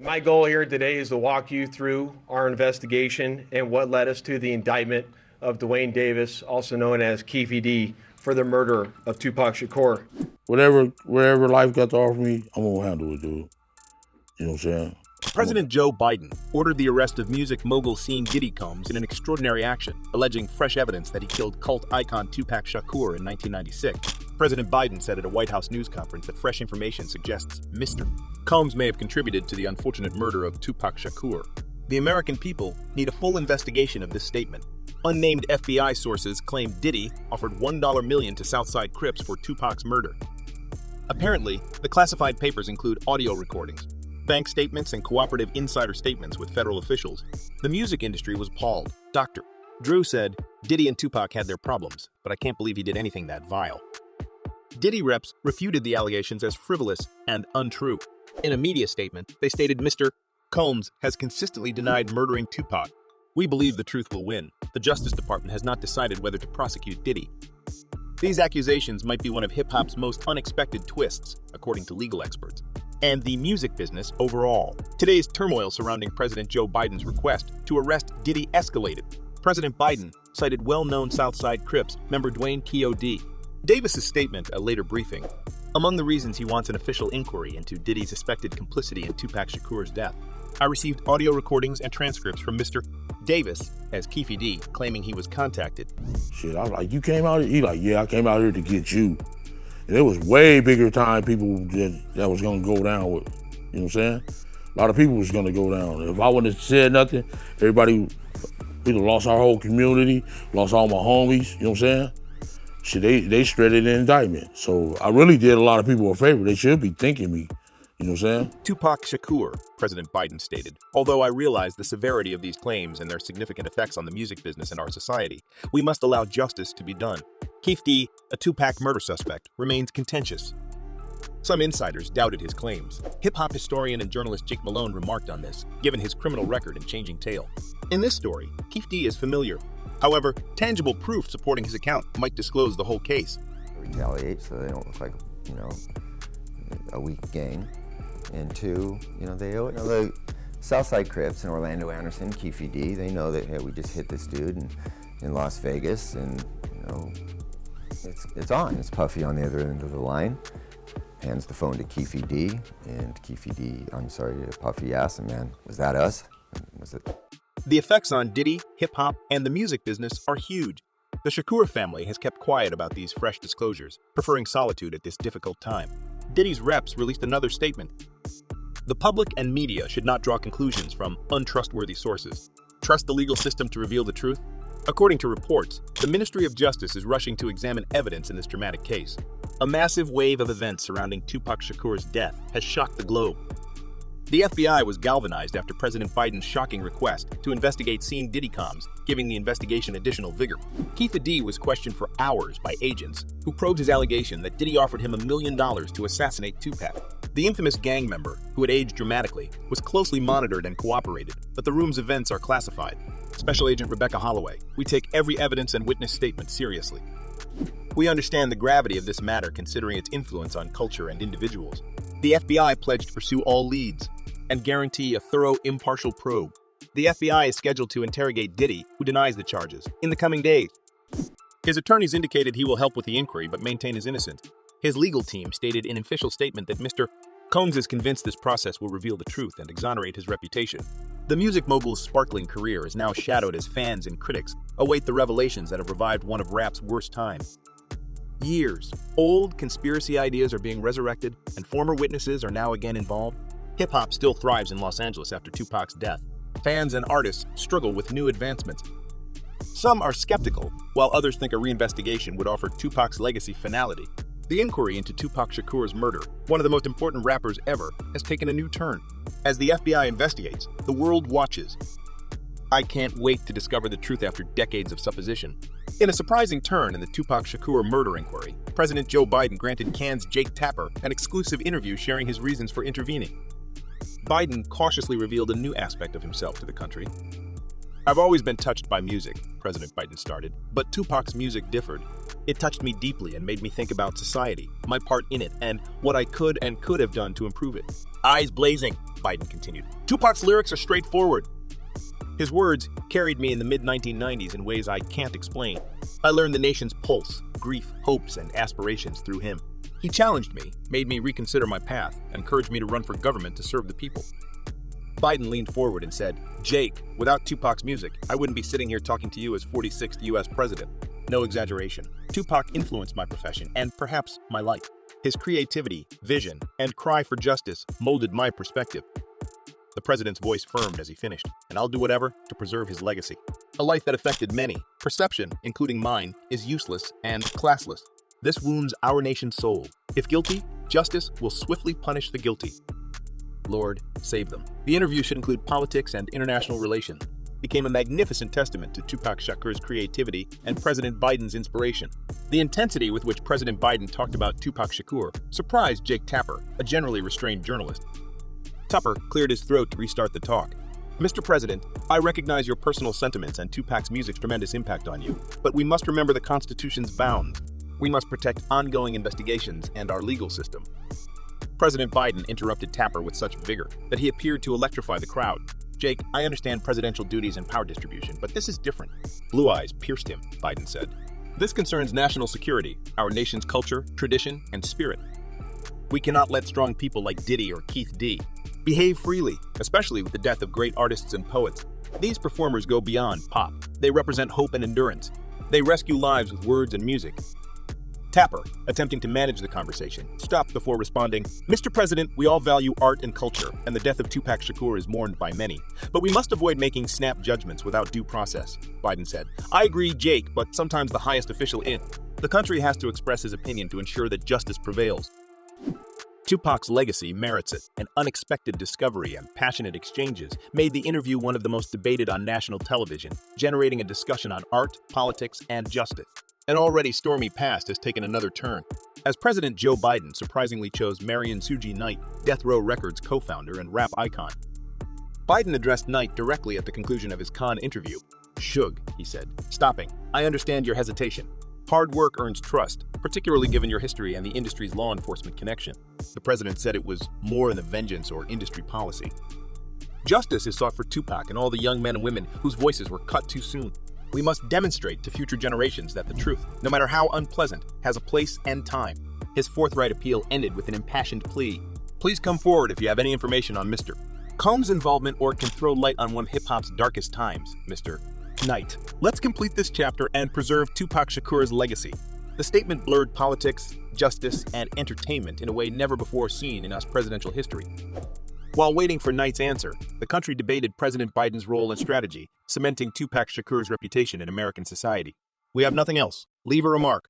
My goal here today is to walk you through our investigation and what led us to the indictment of Dwayne Davis, also known as Keefe D, for the murder of Tupac Shakur. Wherever life got to offer me, I'm gonna handle it, dude. You know what I'm saying? President Joe Biden ordered the arrest of music mogul scene Diddy Combs in an extraordinary action, alleging fresh evidence that he killed cult icon Tupac Shakur in 1996. President Biden said at a White House news conference that fresh information suggests Mr. Combs may have contributed to the unfortunate murder of Tupac Shakur. The American people need a full investigation of this statement. Unnamed FBI sources claim Diddy offered $1 million to Southside Crips for Tupac's murder. Apparently, the classified papers include audio recordings, bank statements, and cooperative insider statements with federal officials. The music industry was appalled. Dr. Drew said, Diddy and Tupac had their problems, but I can't believe he did anything that vile. Diddy reps refuted the allegations as frivolous and untrue. In a media statement, they stated Mr. Combs has consistently denied murdering Tupac. We believe the truth will win. The Justice Department has not decided whether to prosecute Diddy. These accusations might be one of hip-hop's most unexpected twists, according to legal experts, and the music business overall. Today's turmoil surrounding President Joe Biden's request to arrest Diddy escalated. President Biden cited well-known Southside Crips member Dwayne K.O.D. Davis's statement at a later briefing. Among the reasons he wants an official inquiry into Diddy's suspected complicity in Tupac Shakur's death, I received audio recordings and transcripts from Mr. Davis, as Keefe D, claiming he was contacted. Shit, I was like, you came out here? He like, yeah, I came out here to get you. And it was way bigger time people that was gonna go down with, you know what I'm saying? A lot of people was gonna go down. If I wouldn't have said nothing, everybody, we'd have lost our whole community, lost all my homies, you know what I'm saying? Shit, they shredded the indictment. So I really did a lot of people a favor. They should be thanking me. You know what I'm saying? Tupac Shakur, President Biden stated, although I realize the severity of these claims and their significant effects on the music business and our society, we must allow justice to be done. Keefe D, a Tupac murder suspect, remains contentious. Some insiders doubted his claims. Hip-hop historian and journalist Jake Malone remarked on this, given his criminal record and changing tale. In this story, Keefe D is familiar. However, tangible proof supporting his account might disclose the whole case. Retaliate so they don't look like, a weak gang. And two, the Southside Crips and Orlando Anderson, Keefe D, they know that, hey, we just hit this dude in Las Vegas, and, it's on. It's Puffy on the other end of the line, hands the phone to Keefe D, and Puffy asks him, man, was that us? Was it? The effects on Diddy, hip-hop, and the music business are huge. The Shakur family has kept quiet about these fresh disclosures, preferring solitude at this difficult time. Diddy's reps released another statement. The public and media should not draw conclusions from untrustworthy sources. Trust the legal system to reveal the truth? According to reports, the Ministry of Justice is rushing to examine evidence in this dramatic case. A massive wave of events surrounding Tupac Shakur's death has shocked the globe. The FBI was galvanized after President Biden's shocking request to investigate scene Diddy Combs, giving the investigation additional vigor. Keefe D was questioned for hours by agents who probed his allegation that Diddy offered him $1 million to assassinate Tupac. The infamous gang member, who had aged dramatically, was closely monitored and cooperated, but the room's events are classified. Special Agent Rebecca Holloway, we take every evidence and witness statement seriously. We understand the gravity of this matter considering its influence on culture and individuals. The FBI pledged to pursue all leads and guarantee a thorough, impartial probe. The FBI is scheduled to interrogate Diddy, who denies the charges, in the coming days. His attorneys indicated he will help with the inquiry but maintain his innocence. His legal team stated in an official statement that Mr. Combs is convinced this process will reveal the truth and exonerate his reputation. The music mogul's sparkling career is now shadowed as fans and critics await the revelations that have revived one of rap's worst times. Years, old conspiracy ideas are being resurrected, and former witnesses are now again involved. Hip-hop still thrives in Los Angeles after Tupac's death. Fans and artists struggle with new advancements. Some are skeptical, while others think a reinvestigation would offer Tupac's legacy finality. The inquiry into Tupac Shakur's murder, one of the most important rappers ever, has taken a new turn. As the FBI investigates, the world watches. I can't wait to discover the truth after decades of supposition. In a surprising turn in the Tupac Shakur murder inquiry, President Joe Biden granted Cannes' Jake Tapper an exclusive interview sharing his reasons for intervening. Biden cautiously revealed a new aspect of himself to the country. I've always been touched by music, President Biden started, but Tupac's music differed. It touched me deeply and made me think about society, my part in it, and what I could have done to improve it. Eyes blazing, Biden continued. Tupac's lyrics are straightforward. His words carried me in the mid-1990s in ways I can't explain. I learned the nation's pulse, grief, hopes, and aspirations through him. He challenged me, made me reconsider my path, and encouraged me to run for government to serve the people. Biden leaned forward and said, Jake, without Tupac's music, I wouldn't be sitting here talking to you as 46th U.S. president. No exaggeration. Tupac influenced my profession and perhaps my life. His creativity, vision, and cry for justice molded my perspective. The president's voice firmed as he finished, and I'll do whatever to preserve his legacy. A life that affected many, perception, including mine, is useless and classless. This wounds our nation's soul. If guilty, justice will swiftly punish the guilty. Lord, save them. The interview should include politics and international relations. It became a magnificent testament to Tupac Shakur's creativity and President Biden's inspiration. The intensity with which President Biden talked about Tupac Shakur surprised Jake Tapper, a generally restrained journalist. Tupper cleared his throat to restart the talk. Mr. President, I recognize your personal sentiments and Tupac's music's tremendous impact on you, but we must remember the Constitution's bounds. We must protect ongoing investigations and our legal system. President Biden interrupted Tapper with such vigor that he appeared to electrify the crowd. Jake, I understand presidential duties and power distribution, but this is different. Blue eyes pierced him, Biden said. This concerns national security, our nation's culture, tradition, and spirit. We cannot let strong people like Diddy or Keith D. behave freely, especially with the death of great artists and poets. These performers go beyond pop. They represent hope and endurance. They rescue lives with words and music. Tapper, attempting to manage the conversation, stopped before responding, Mr. President, we all value art and culture, and the death of Tupac Shakur is mourned by many. But we must avoid making snap judgments without due process, Biden said. I agree, Jake, but sometimes the highest official in the country has to express his opinion to ensure that justice prevails. Tupac's legacy merits it. An unexpected discovery and passionate exchanges made the interview one of the most debated on national television, generating a discussion on art, politics, and justice. An already stormy past has taken another turn, as President Joe Biden surprisingly chose Marion Suge Knight, Death Row Records co-founder and rap icon. Biden addressed Knight directly at the conclusion of his Cannes interview. Suge, he said, stopping, I understand your hesitation. Hard work earns trust, particularly given your history and the industry's law enforcement connection. The president said it was more than vengeance or industry policy. Justice is sought for Tupac and all the young men and women whose voices were cut too soon. We must demonstrate to future generations that the truth, no matter how unpleasant, has a place and time. His forthright appeal ended with an impassioned plea. Please come forward if you have any information on Mr. Combs' involvement or can throw light on one of hip-hop's darkest times, Mr. Knight. Let's complete this chapter and preserve Tupac Shakur's legacy. The statement blurred politics, justice, and entertainment in a way never before seen in U.S. presidential history. While waiting for Knight's answer, the country debated President Biden's role and strategy, cementing Tupac Shakur's reputation in American society. We have nothing else. Leave a remark.